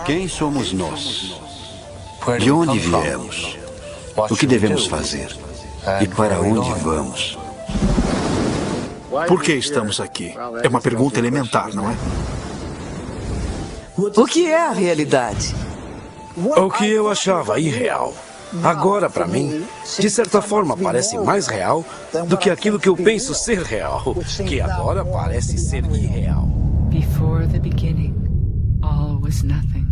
Quem somos nós? De onde viemos? O que devemos fazer? E para onde vamos? Por que estamos aqui? É uma pergunta elementar, não é? O que é a realidade? O que eu achava irreal, agora para mim, de certa forma parece mais real do que aquilo que eu penso ser real, que agora parece ser irreal. Before the beginning, all was nothing.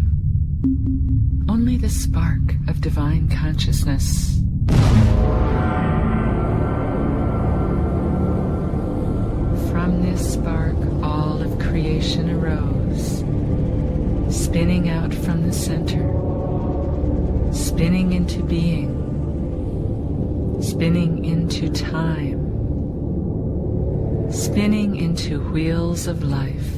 Only the spark of divine consciousness. From this spark, all of creation arose, spinning out from the center, spinning into being, spinning into time, spinning into wheels of life.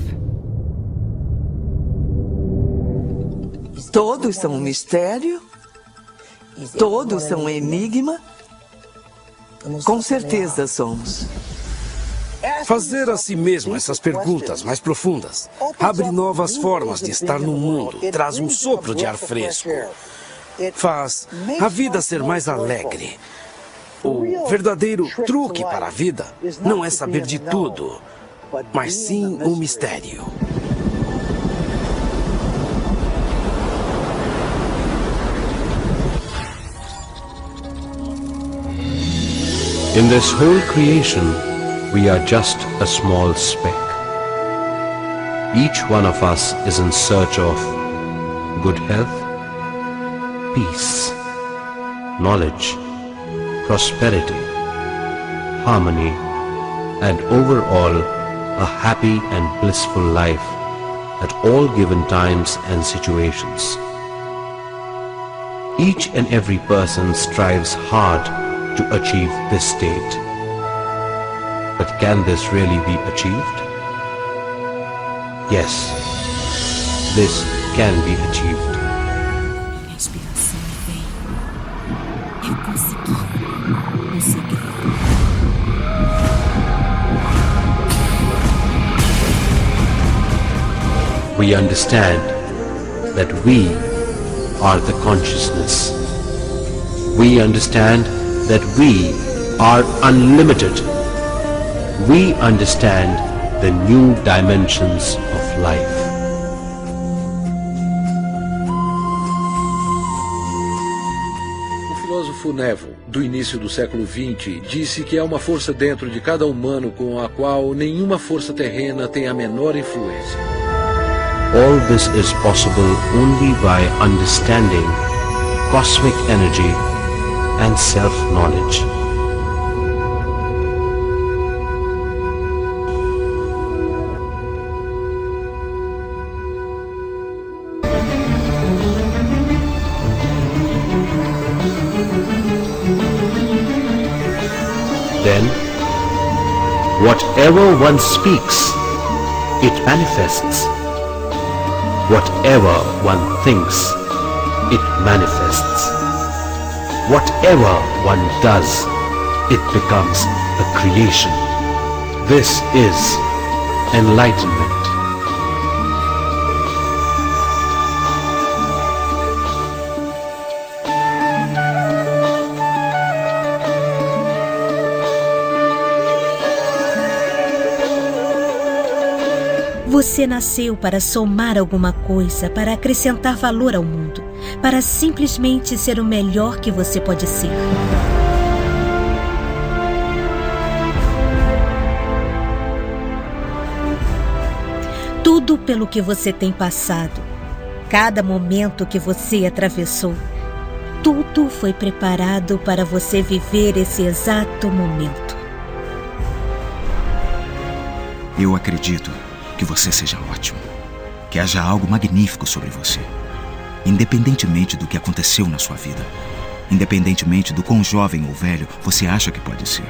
Todos são um mistério? Todos são um enigma? Com certeza somos. Fazer a si mesmo essas perguntas mais profundas abre novas formas de estar no mundo, traz um sopro de ar fresco, faz a vida ser mais alegre. O verdadeiro truque para a vida não é saber de tudo, mas sim o mistério. In this whole creation, we are just a small speck. Each one of us is in search of good health, peace, knowledge, prosperity, harmony, and overall a happy and blissful life at all given times and situations. Each and every person strives hard to achieve this state. But can this really be achieved? Yes, this can be achieved. Minha inspiração vem. Eu consegui o segredo. We understand that we are the consciousness. We understand that we are unlimited. We understand the new dimensions of life. O filósofo Neville, do início do século XX, disse que há uma força dentro de cada humano com a qual nenhuma força terrena tem a menor influência. All this is possible only by understanding cosmic energy and self-knowledge. Then, whatever one speaks, it manifests. Whatever one thinks, it manifests. Whatever one does, it becomes a creation. This is enlightenment. Você nasceu para somar alguma coisa, para acrescentar valor ao mundo, para simplesmente ser o melhor que você pode ser. Tudo pelo que você tem passado, cada momento que você atravessou, tudo foi preparado para você viver esse exato momento. Eu acredito que você seja ótimo, que haja algo magnífico sobre você, independentemente do que aconteceu na sua vida, independentemente do quão jovem ou velho você acha que pode ser.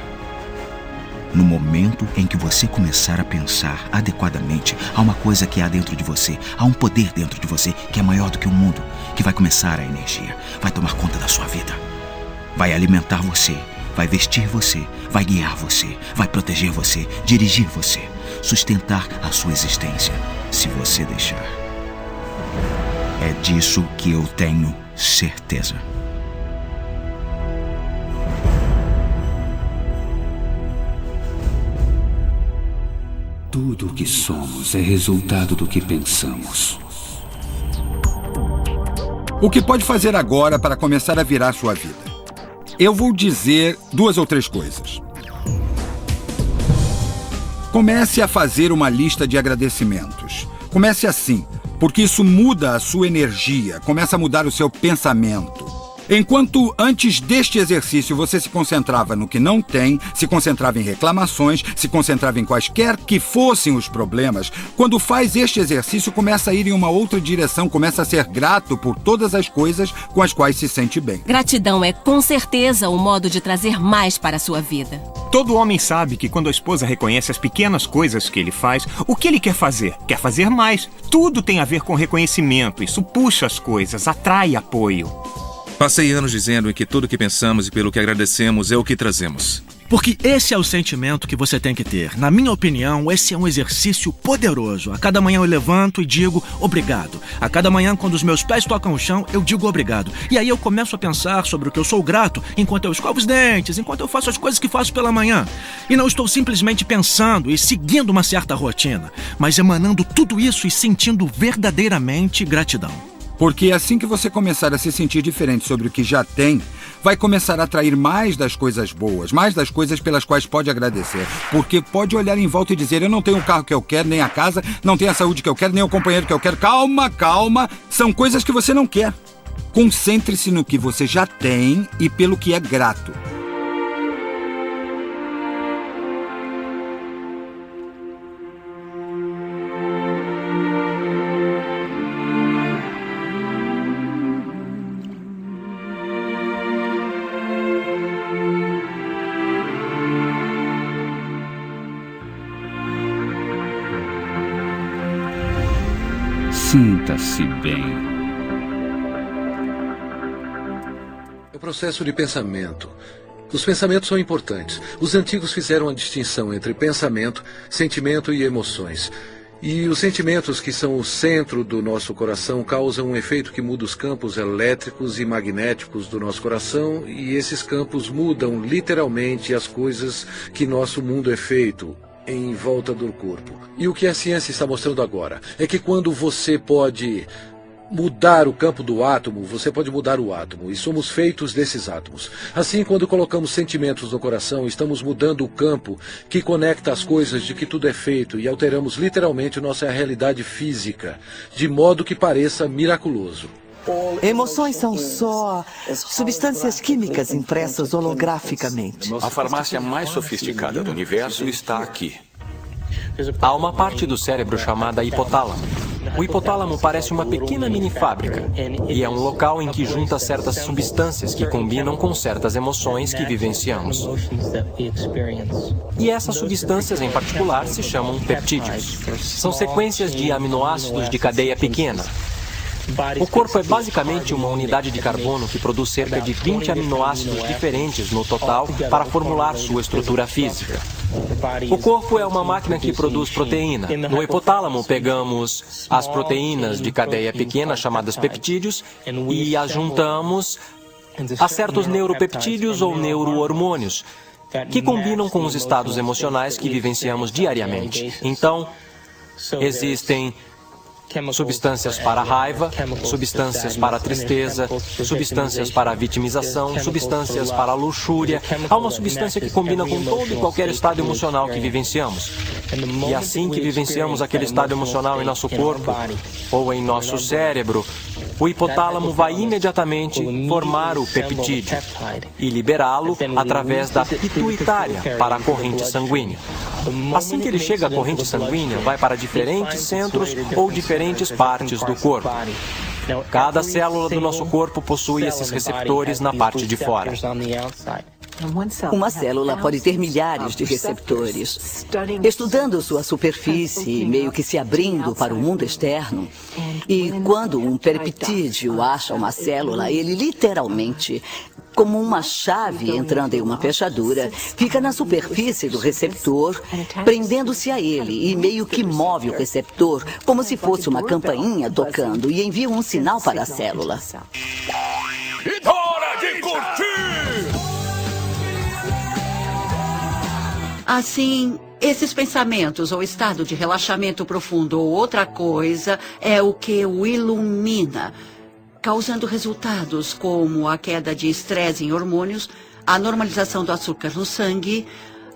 No momento em que você começar a pensar adequadamente, há uma coisa que há dentro de você, há um poder dentro de você que é maior do que o mundo, que vai começar a energia, vai tomar conta da sua vida, vai alimentar você, vai vestir você, vai guiar você, vai proteger você, dirigir você, sustentar a sua existência, se você deixar. É disso que eu tenho certeza. Tudo o que somos é resultado do que pensamos. O que pode fazer agora para começar a virar sua vida? Eu vou dizer 2 ou 3 coisas. Comece a fazer uma lista de agradecimentos. Comece assim, porque isso muda a sua energia, começa a mudar o seu pensamento. Enquanto antes deste exercício você se concentrava no que não tem, se concentrava em reclamações, se concentrava em quaisquer que fossem os problemas, quando faz este exercício começa a ir em uma outra direção, começa a ser grato por todas as coisas com as quais se sente bem. Gratidão é com certeza o modo de trazer mais para a sua vida. Todo homem sabe que quando a esposa reconhece as pequenas coisas que ele faz, o que ele quer fazer? Quer fazer mais. Tudo tem a ver com reconhecimento. Isso puxa as coisas, atrai apoio. Passei anos dizendo que tudo que pensamos e pelo que agradecemos é o que trazemos. Porque esse é o sentimento que você tem que ter. Na minha opinião, esse é um exercício poderoso. A cada manhã eu levanto e digo obrigado. A cada manhã, quando os meus pés tocam o chão, eu digo obrigado. E aí eu começo a pensar sobre o que eu sou grato enquanto eu escovo os dentes, enquanto eu faço as coisas que faço pela manhã. E não estou simplesmente pensando e seguindo uma certa rotina, mas emanando tudo isso e sentindo verdadeiramente gratidão. Porque assim que você começar a se sentir diferente sobre o que já tem, vai começar a atrair mais das coisas boas, mais das coisas pelas quais pode agradecer. Porque pode olhar em volta e dizer, eu não tenho o carro que eu quero, nem a casa, não tenho a saúde que eu quero, nem o companheiro que eu quero. Calma, calma. São coisas que você não quer. Concentre-se no que você já tem e pelo que é grato. Sinta-se bem. O processo de pensamento. Os pensamentos são importantes. Os antigos fizeram a distinção entre pensamento, sentimento e emoções. E os sentimentos, que são o centro do nosso coração, causam um efeito que muda os campos elétricos e magnéticos do nosso coração, e esses campos mudam literalmente as coisas que nosso mundo é feito em volta do corpo. E o que a ciência está mostrando agora é que quando você pode mudar o campo do átomo, você pode mudar o átomo, e somos feitos desses átomos. Assim, quando colocamos sentimentos no coração, estamos mudando o campo que conecta as coisas de que tudo é feito, e alteramos literalmente nossa realidade física, de modo que pareça miraculoso. Emoções são só substâncias químicas impressas holograficamente. A farmácia mais sofisticada do universo está aqui. Há uma parte do cérebro chamada hipotálamo. O hipotálamo parece uma pequena mini fábrica e é um local em que junta certas substâncias que combinam com certas emoções que vivenciamos. E essas substâncias em particular se chamam peptídeos. São sequências de aminoácidos de cadeia pequena. O corpo é basicamente uma unidade de carbono que produz cerca de 20 aminoácidos diferentes no total para formular sua estrutura física. O corpo é uma máquina que produz proteína. No hipotálamo pegamos as proteínas de cadeia pequena, chamadas peptídeos, e as juntamos a certos neuropeptídeos ou neurohormônios, que combinam com os estados emocionais que vivenciamos diariamente. Então, existem substâncias para a raiva, substâncias para a tristeza, substâncias para a vitimização, substâncias para a luxúria. Há uma substância que combina com todo e qualquer estado emocional que vivenciamos. E assim que vivenciamos aquele estado emocional em nosso corpo ou em nosso cérebro, o hipotálamo vai imediatamente formar o peptídeo e liberá-lo através da pituitária para a corrente sanguínea. Assim que ele chega à corrente sanguínea, vai para diferentes centros ou diferentes partes do corpo. Cada célula do nosso corpo possui esses receptores na parte de fora. Uma célula pode ter milhares de receptores. Estudando sua superfície, meio que se abrindo para o mundo externo, e quando um peptídeo acha uma célula, ele literalmente como uma chave entrando em uma fechadura, fica na superfície do receptor, prendendo-se a ele e meio que move o receptor, como se fosse uma campainha tocando, e envia um sinal para a célula. E hora de curtir! Assim, esses pensamentos ou estado de relaxamento profundo ou outra coisa é o que o ilumina, causando resultados como a queda de estresse em hormônios, a normalização do açúcar no sangue,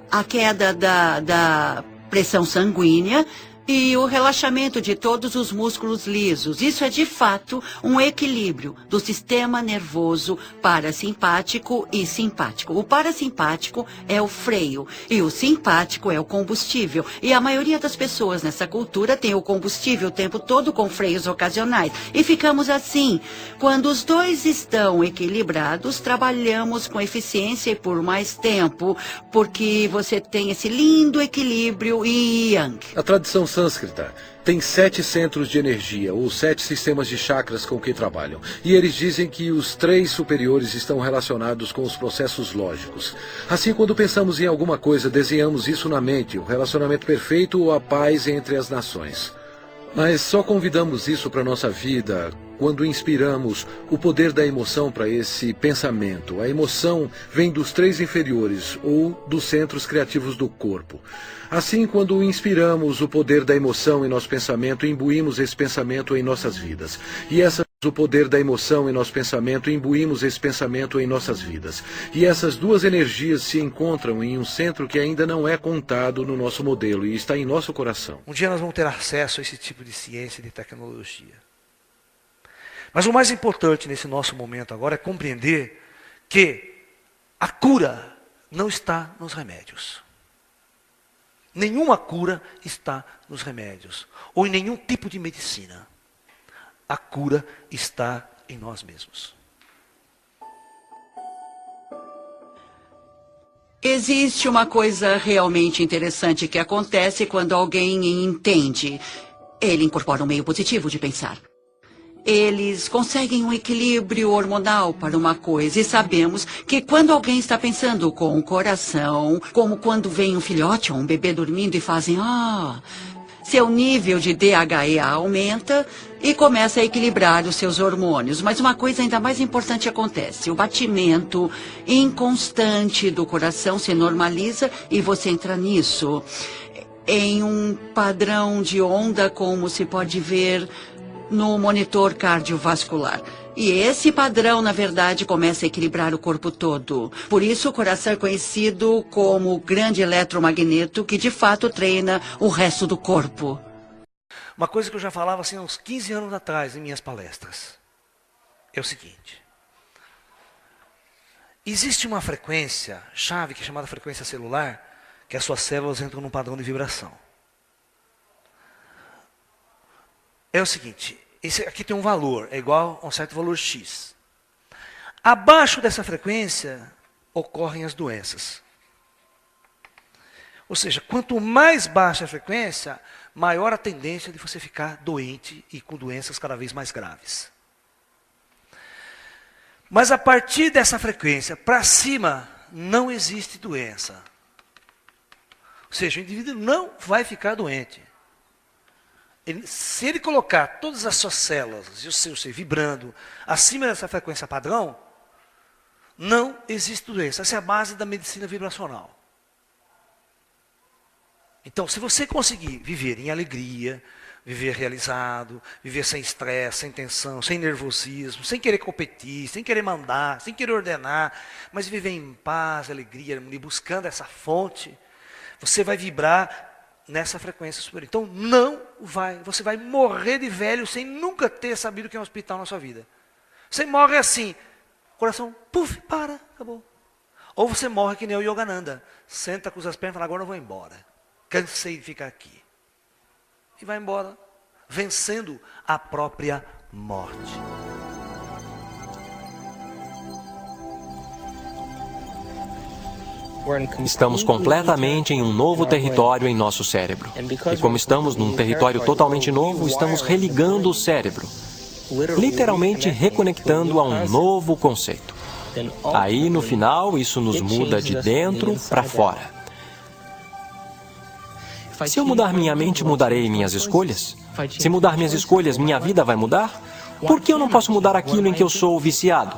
a queda da pressão sanguínea e o relaxamento de todos os músculos lisos. Isso é, de fato, um equilíbrio do sistema nervoso parasimpático e simpático. O parasimpático é o freio e o simpático é o combustível. E a maioria das pessoas nessa cultura tem o combustível o tempo todo com freios ocasionais. E ficamos assim. Quando os dois estão equilibrados, trabalhamos com eficiência e por mais tempo, porque você tem esse lindo equilíbrio yang. A tradição sânscrita tem 7 centros de energia, ou 7 sistemas de chakras com que trabalham. E eles dizem que os 3 superiores estão relacionados com os processos lógicos. Assim, quando pensamos em alguma coisa, desenhamos isso na mente, o relacionamento perfeito ou a paz entre as nações. Mas só convidamos isso para a nossa vida quando inspiramos o poder da emoção para esse pensamento. A emoção vem dos 3 inferiores ou dos centros criativos do corpo. Assim, quando inspiramos o poder da emoção em nosso pensamento, imbuímos esse pensamento em nossas vidas. O poder da emoção em nosso pensamento, imbuímos esse pensamento em nossas vidas. E essas duas energias se encontram em um centro que ainda não é contado no nosso modelo e está em nosso coração. Um dia nós vamos ter acesso a esse tipo de ciência e de tecnologia. Mas o mais importante nesse nosso momento agora é compreender que a cura não está nos remédios. Nenhuma cura está nos remédios ou em nenhum tipo de medicina. A cura está em nós mesmos. Existe uma coisa realmente interessante que acontece quando alguém entende. Ele incorpora um meio positivo de pensar. Eles conseguem um equilíbrio hormonal para uma coisa e sabemos que quando alguém está pensando com o coração, como quando vem um filhote ou um bebê dormindo e fazem seu nível de DHEA aumenta e começa a equilibrar os seus hormônios. Mas uma coisa ainda mais importante acontece. O batimento inconstante do coração se normaliza e você entra nisso em um padrão de onda, como se pode ver no monitor cardiovascular. E esse padrão, na verdade, começa a equilibrar o corpo todo. Por isso, o coração é conhecido como o grande eletromagneto que, de fato, treina o resto do corpo. Uma coisa que eu já falava assim, há uns 15 anos atrás, em minhas palestras, é o seguinte. Existe uma frequência chave, que é chamada frequência celular, que as suas células entram num padrão de vibração. É o seguinte, esse aqui tem um valor, é igual a um certo valor X. Abaixo dessa frequência ocorrem as doenças. Ou seja, quanto mais baixa a frequência, maior a tendência de você ficar doente e com doenças cada vez mais graves. Mas a partir dessa frequência para cima, não existe doença. Ou seja, o indivíduo não vai ficar doente. Se ele colocar todas as suas células e o seu ser vibrando acima dessa frequência padrão, não existe doença. Essa é a base da medicina vibracional. Então, se você conseguir viver em alegria, viver realizado, viver sem estresse, sem tensão, sem nervosismo, sem querer competir, sem querer mandar, sem querer ordenar, mas viver em paz, alegria, harmonia, buscando essa fonte, você vai vibrar nessa frequência superior. Então, você vai morrer de velho sem nunca ter sabido o que é um hospital na sua vida. Você morre assim, coração, puf, para, acabou. Ou você morre que nem o Yogananda, senta, cruza as pernas e fala, agora eu vou embora. Cansei de ficar aqui. E vai embora, vencendo a própria morte. Estamos completamente em um novo território em nosso cérebro. E como estamos num território totalmente novo, estamos religando o cérebro. Literalmente reconectando a um novo conceito. Aí, no final, isso nos muda de dentro para fora. Se eu mudar minha mente, mudarei minhas escolhas? Se mudar minhas escolhas, minha vida vai mudar? Por que eu não posso mudar aquilo em que eu sou viciado?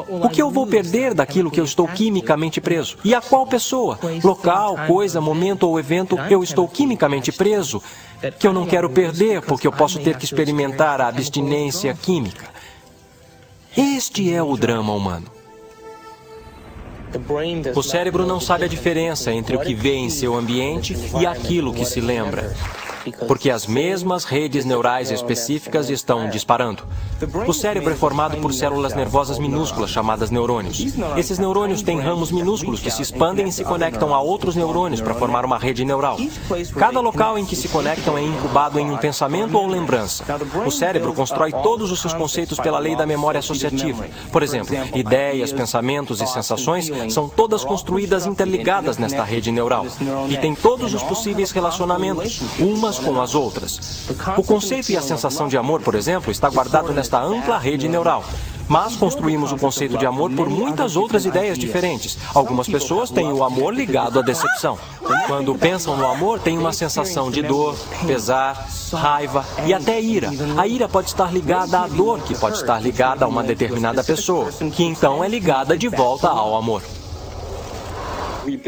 O que eu vou perder daquilo que eu estou quimicamente preso? E a qual pessoa, local, coisa, momento ou evento eu estou quimicamente preso, que eu não quero perder porque eu posso ter que experimentar a abstinência química? Este é o drama humano. O cérebro não sabe a diferença entre o que vê em seu ambiente e aquilo que se lembra, porque as mesmas redes neurais específicas estão disparando. O cérebro é formado por células nervosas minúsculas chamadas neurônios. Esses neurônios têm ramos minúsculos que se expandem e se conectam a outros neurônios para formar uma rede neural. Cada local em que se conectam é incubado em um pensamento ou lembrança. O cérebro constrói todos os seus conceitos pela lei da memória associativa. Por exemplo, ideias, pensamentos e sensações são todas construídas interligadas nesta rede neural e têm todos os possíveis relacionamentos, umas com as outras. O conceito e a sensação de amor, por exemplo, está guardado nesta ampla rede neural. Mas construímos o conceito de amor por muitas outras ideias diferentes. Algumas pessoas têm o amor ligado à decepção. Quando pensam no amor, têm uma sensação de dor, pesar, raiva e até ira. A ira pode estar ligada à dor, que pode estar ligada a uma determinada pessoa, que então é ligada de volta ao amor.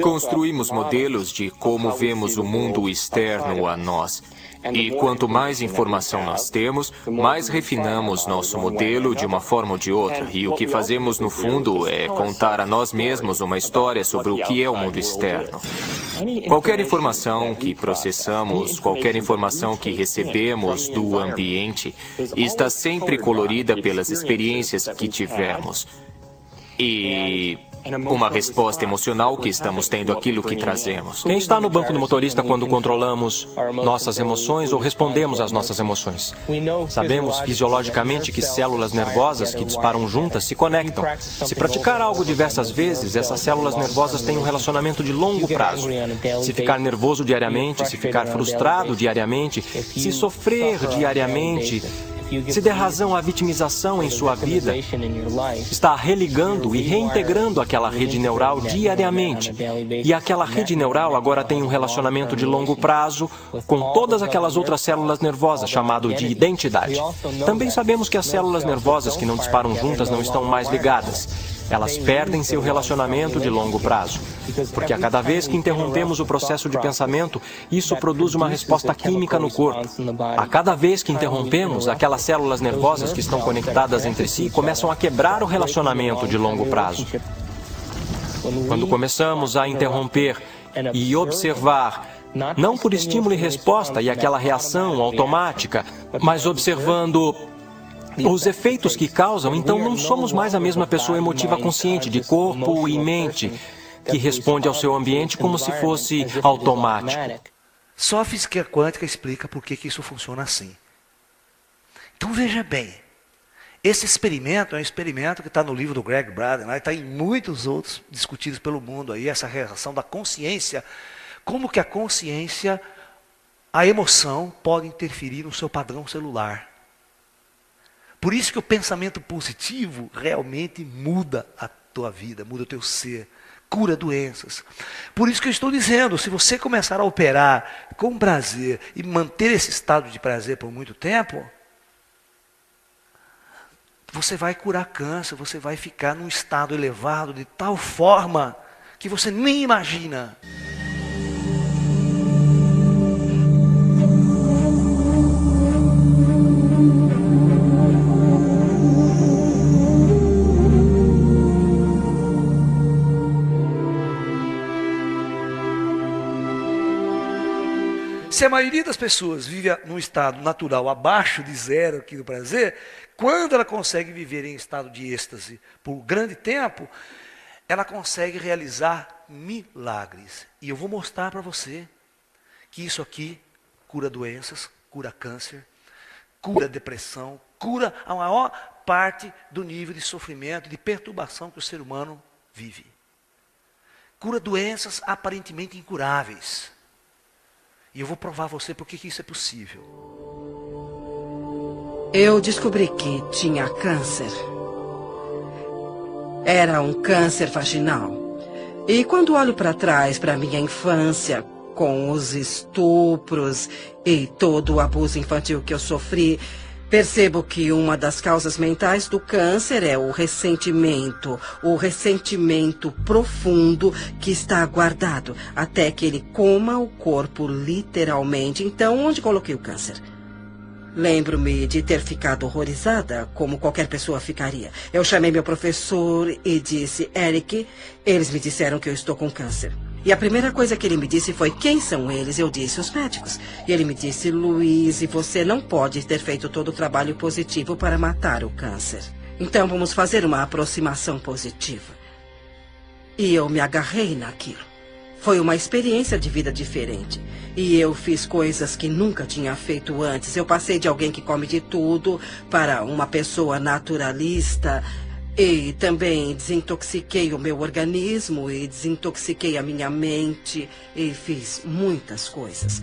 Construímos modelos de como vemos o mundo externo a nós. E quanto mais informação nós temos, mais refinamos nosso modelo de uma forma ou de outra. E o que fazemos, no fundo, é contar a nós mesmos uma história sobre o que é o mundo externo. Qualquer informação que processamos, qualquer informação que recebemos do ambiente, está sempre colorida pelas experiências que tivemos. E uma resposta emocional que estamos tendo àquilo que trazemos. Quem está no banco do motorista quando controlamos nossas emoções ou respondemos às nossas emoções? Sabemos fisiologicamente que células nervosas que disparam juntas se conectam. Se praticar algo diversas vezes, essas células nervosas têm um relacionamento de longo prazo. Se ficar nervoso diariamente, se ficar frustrado diariamente, se sofrer diariamente, se der razão à vitimização em sua vida, está religando e reintegrando aquela rede neural diariamente. E aquela rede neural agora tem um relacionamento de longo prazo com todas aquelas outras células nervosas, chamado de identidade. Também sabemos que as células nervosas que não disparam juntas não estão mais ligadas. Elas perdem seu relacionamento de longo prazo. Porque a cada vez que interrompemos o processo de pensamento, isso produz uma resposta química no corpo. A cada vez que interrompemos, aquelas células nervosas que estão conectadas entre si começam a quebrar o relacionamento de longo prazo. Quando começamos a interromper e observar, não por estímulo e resposta e aquela reação automática, mas observando os efeitos que causam, então não somos mais a mesma pessoa emotiva consciente de corpo e mente que responde ao seu ambiente como se fosse automático. Só a física quântica explica por que isso funciona assim. Então veja bem, esse experimento é um experimento que está no livro do Greg Braden, está em muitos outros discutidos pelo mundo, aí, essa relação da consciência, como que a consciência, a emoção pode interferir no seu padrão celular. Por isso que o pensamento positivo realmente muda a tua vida, muda o teu ser, cura doenças. Por isso que eu estou dizendo, se você começar a operar com prazer e manter esse estado de prazer por muito tempo, você vai curar câncer, você vai ficar num estado elevado de tal forma que você nem imagina. Se a maioria das pessoas vive num estado natural abaixo de zero aqui do prazer, quando ela consegue viver em estado de êxtase por grande tempo, ela consegue realizar milagres. E eu vou mostrar para você que isso aqui cura doenças, cura câncer, cura depressão, cura a maior parte do nível de sofrimento, de perturbação que o ser humano vive. Cura doenças aparentemente incuráveis. E eu vou provar a você por que isso é possível. Eu descobri que tinha câncer Era um câncer vaginal. E quando olho para trás, para minha infância, com os estupros e todo o abuso infantil que eu sofri, percebo que uma das causas mentais do câncer é o ressentimento profundo que está guardado até que ele coma o corpo literalmente. Então, onde coloquei o câncer? Lembro-me de ter ficado horrorizada, como qualquer pessoa ficaria. Eu chamei meu professor e disse, Eric, eles me disseram que eu estou com câncer. E a primeira coisa que ele me disse foi, quem são eles? Eu disse, os médicos. E ele me disse, Louise, você não pode ter feito todo o trabalho positivo para matar o câncer. Então vamos fazer uma aproximação positiva. E eu me agarrei naquilo. Foi uma experiência de vida diferente. E eu fiz coisas que nunca tinha feito antes. Eu passei de alguém que come de tudo para uma pessoa naturalista. E também desintoxiquei o meu organismo e desintoxiquei a minha mente. E fiz muitas coisas.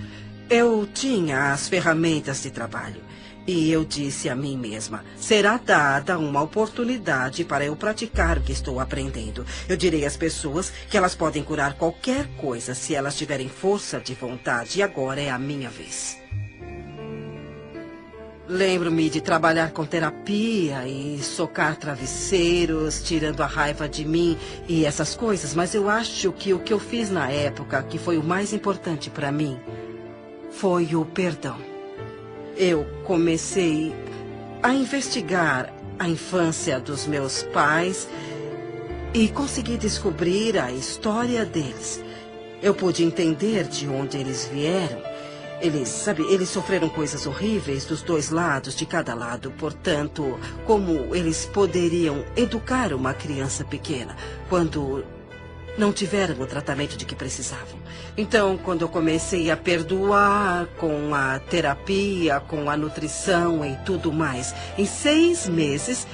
Eu tinha as ferramentas de trabalho. E eu disse a mim mesma, será dada uma oportunidade para eu praticar o que estou aprendendo. Eu direi às pessoas que elas podem curar qualquer coisa se elas tiverem força de vontade. E agora é a minha vez. Lembro-me de trabalhar com terapia e socar travesseiros, tirando a raiva de mim e essas coisas. Mas eu acho que o que eu fiz na época, que foi o mais importante para mim, foi o perdão. Eu comecei a investigar a infância dos meus pais e consegui descobrir a história deles. Eu pude entender de onde eles vieram. Eles sofreram coisas horríveis dos dois lados, de cada lado. Portanto, como eles poderiam educar uma criança pequena quando não tiveram o tratamento de que precisavam? Então, quando eu comecei a perdoar com a terapia, com a nutrição e tudo mais, em 6 meses,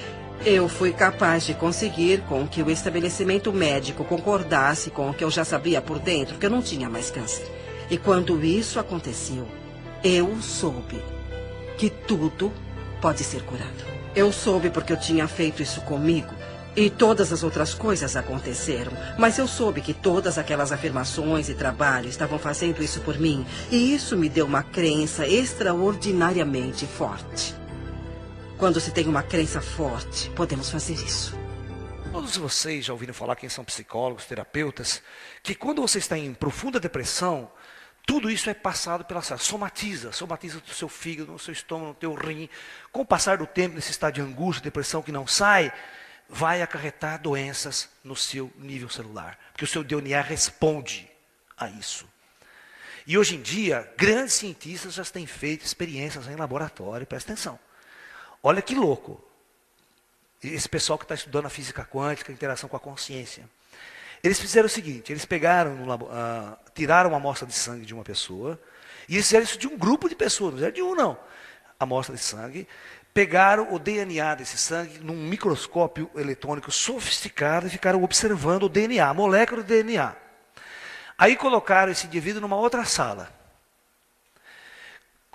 eu fui capaz de conseguir com que o estabelecimento médico concordasse com o que eu já sabia por dentro, que eu não tinha mais câncer. E quando isso aconteceu, eu soube que tudo pode ser curado. Eu soube porque eu tinha feito isso comigo. E todas as outras coisas aconteceram. Mas eu soube que todas aquelas afirmações e trabalho estavam fazendo isso por mim. E isso me deu uma crença extraordinariamente forte. Quando se tem uma crença forte, podemos fazer isso. Todos vocês já ouviram falar, quem são psicólogos, terapeutas, que quando você está em profunda depressão, tudo isso é passado pela célula. Somatiza do seu fígado, no seu estômago, no teu rim. Com o passar do tempo, nesse estado de angústia, depressão que não sai, vai acarretar doenças no seu nível celular. Porque o seu DNA responde a isso. E hoje em dia, grandes cientistas já têm feito experiências em laboratório, presta atenção. Olha que louco. Esse pessoal que está estudando a física quântica, a interação com a consciência. Eles fizeram o seguinte, eles pegaram, tiraram uma amostra de sangue de uma pessoa, e eles fizeram isso de um grupo de pessoas, não era de um não. Amostra de sangue. Pegaram o DNA desse sangue num microscópio eletrônico sofisticado e ficaram observando o DNA, a molécula do DNA. Aí colocaram esse indivíduo numa outra sala.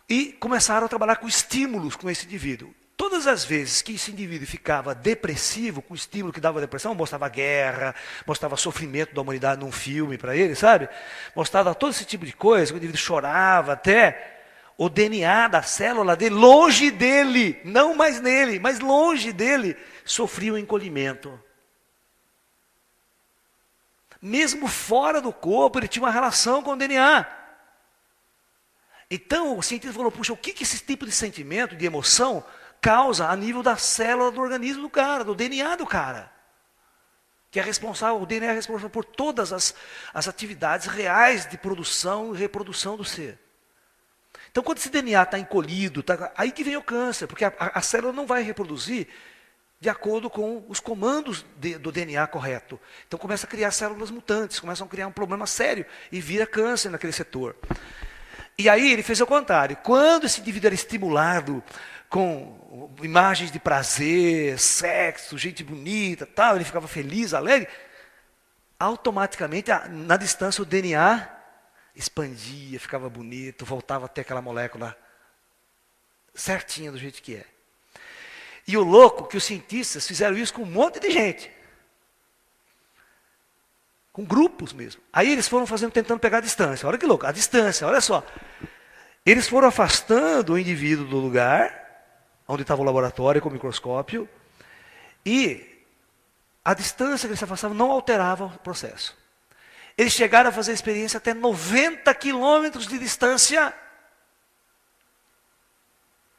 E começaram a trabalhar com estímulos com esse indivíduo. Todas as vezes que esse indivíduo ficava depressivo, com estímulo que dava depressão, mostrava guerra, mostrava sofrimento da humanidade num filme para ele, sabe? Mostrava todo esse tipo de coisa, o indivíduo chorava até... O DNA da célula dele, longe dele, não mais nele, mas longe dele, sofria um encolhimento. Mesmo fora do corpo, ele tinha uma relação com o DNA. Então, o cientista falou, puxa, o que esse tipo de sentimento, de emoção, causa a nível da célula do organismo do cara, do DNA do cara? Que é responsável, o DNA é responsável por todas as atividades reais de produção e reprodução do ser. Então, quando esse DNA está encolhido, aí que vem o câncer, porque a célula não vai reproduzir de acordo com os comandos do DNA correto. Então, começa a criar células mutantes, começam a criar um problema sério e vira câncer naquele setor. E aí ele fez o contrário. Quando esse indivíduo era estimulado com imagens de prazer, sexo, gente bonita, tal, ele ficava feliz, alegre, automaticamente, na distância, o DNA expandia, ficava bonito, voltava a ter aquela molécula certinha do jeito que é. E o louco que os cientistas fizeram isso com um monte de gente. com grupos mesmo. Aí eles foram tentando pegar a distância. Olha que louco, a distância, olha só. Eles foram afastando o indivíduo do lugar onde estava o laboratório com o microscópio, e a distância que eles se afastavam não alterava o processo. Eles chegaram a fazer a experiência até 90 quilômetros de distância,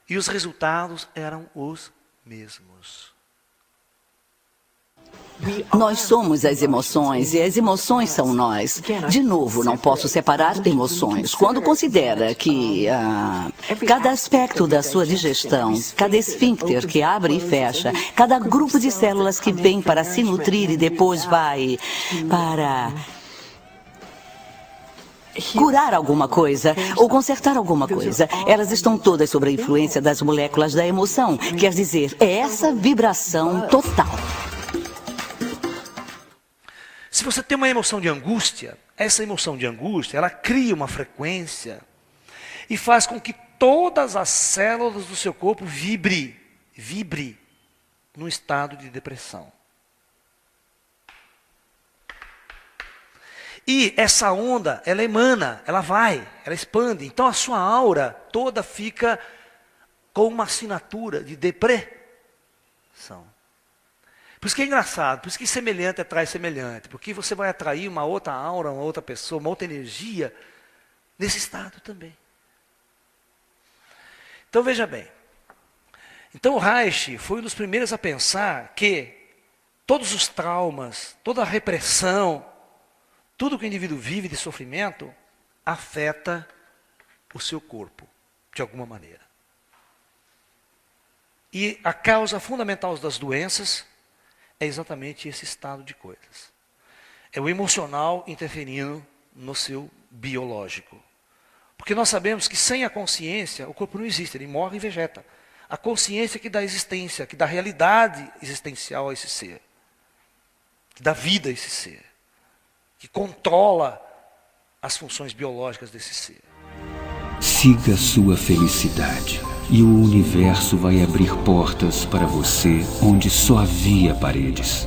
e os resultados eram os mesmos. Nós somos as emoções e as emoções são nós. De novo, não posso separar emoções. Quando considera que cada aspecto da sua digestão, cada esfíncter que abre e fecha, cada grupo de células que vem para se nutrir e depois vai para curar alguma coisa ou consertar alguma coisa, elas estão todas sob a influência das moléculas da emoção. Quer dizer, é essa vibração total. Se você tem uma emoção de angústia, essa emoção de angústia, ela cria uma frequência e faz com que todas as células do seu corpo vibre num estado de depressão. E essa onda, ela emana, ela expande. Então a sua aura toda fica com uma assinatura de depressão. Por isso que é engraçado, por isso que semelhante atrai semelhante, porque você vai atrair uma outra aura, uma outra pessoa, uma outra energia, nesse estado também. Então veja bem, então o Reich foi um dos primeiros a pensar que todos os traumas, toda a repressão, tudo que o indivíduo vive de sofrimento, afeta o seu corpo, de alguma maneira. E a causa fundamental das doenças é exatamente esse estado de coisas. É o emocional interferindo no seu biológico. Porque nós sabemos que sem a consciência, o corpo não existe, ele morre e vegeta. A consciência que dá existência, que dá realidade existencial a esse ser. Que dá vida a esse ser. Que controla as funções biológicas desse ser. Siga sua felicidade. E o universo vai abrir portas para você onde só havia paredes.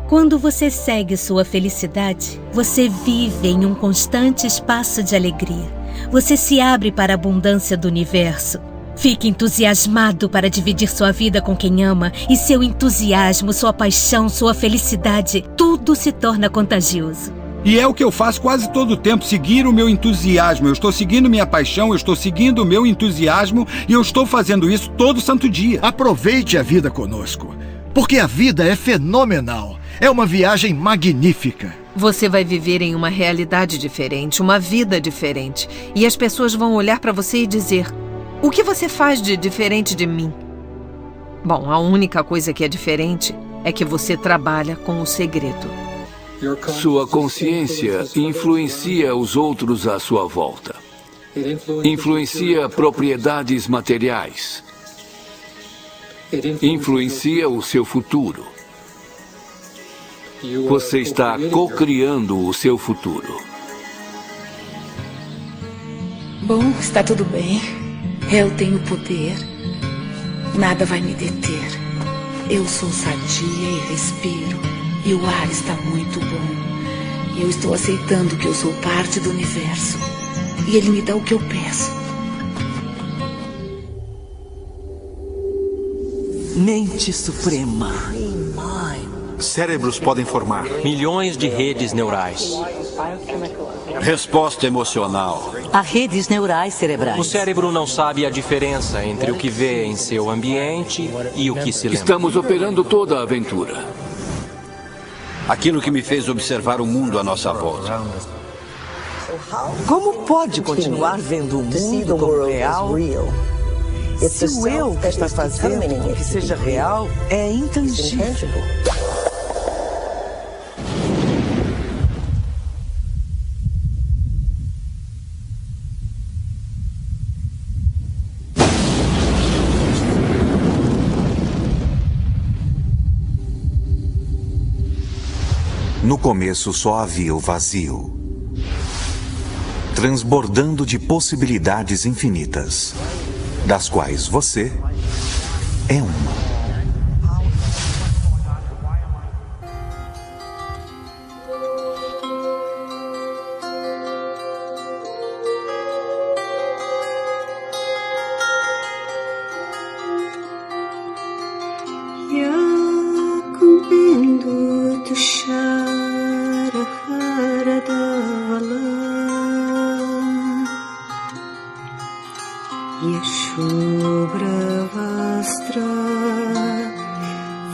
Quando você segue sua felicidade, você vive em um constante espaço de alegria. Você se abre para a abundância do universo. Fique entusiasmado para dividir sua vida com quem ama, e seu entusiasmo, sua paixão, sua felicidade, tudo se torna contagioso. E é o que eu faço quase todo o tempo, seguir o meu entusiasmo. Eu estou seguindo minha paixão, eu estou seguindo o meu entusiasmo e eu estou fazendo isso todo santo dia. Aproveite a vida conosco, porque a vida é fenomenal. É uma viagem magnífica. Você vai viver em uma realidade diferente, uma vida diferente. E as pessoas vão olhar para você e dizer: o que você faz de diferente de mim? Bom, a única coisa que é diferente é que você trabalha com o segredo. Sua consciência influencia os outros à sua volta. Influencia propriedades materiais. Influencia o seu futuro. Você está co-criando o seu futuro. Bom, está tudo bem. Eu tenho poder. Nada vai me deter. Eu sou sadia e respiro. E o ar está muito bom. E eu estou aceitando que eu sou parte do universo. E ele me dá o que eu peço. Mente suprema. Cérebros podem formar milhões de redes neurais. Resposta emocional. Há redes neurais cerebrais. O cérebro não sabe a diferença entre o que vê em seu ambiente e o que se lembra. Estamos operando toda a aventura. Aquilo que me fez observar o mundo à nossa volta. Como pode continuar vendo o mundo como real se o eu que está fazendo com que seja real é intangível? No começo só havia o vazio, transbordando de possibilidades infinitas, das quais você é uma. Yashubravastra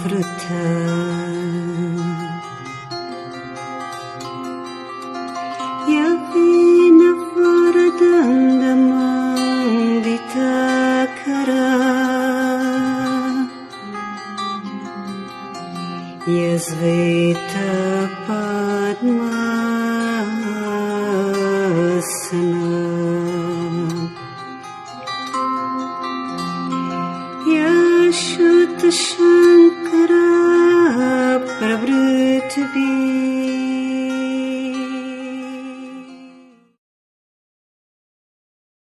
Vrata Yavina Varadandamandita Kara Yasveta Padmasana Yashut Shankara Prabhrutvi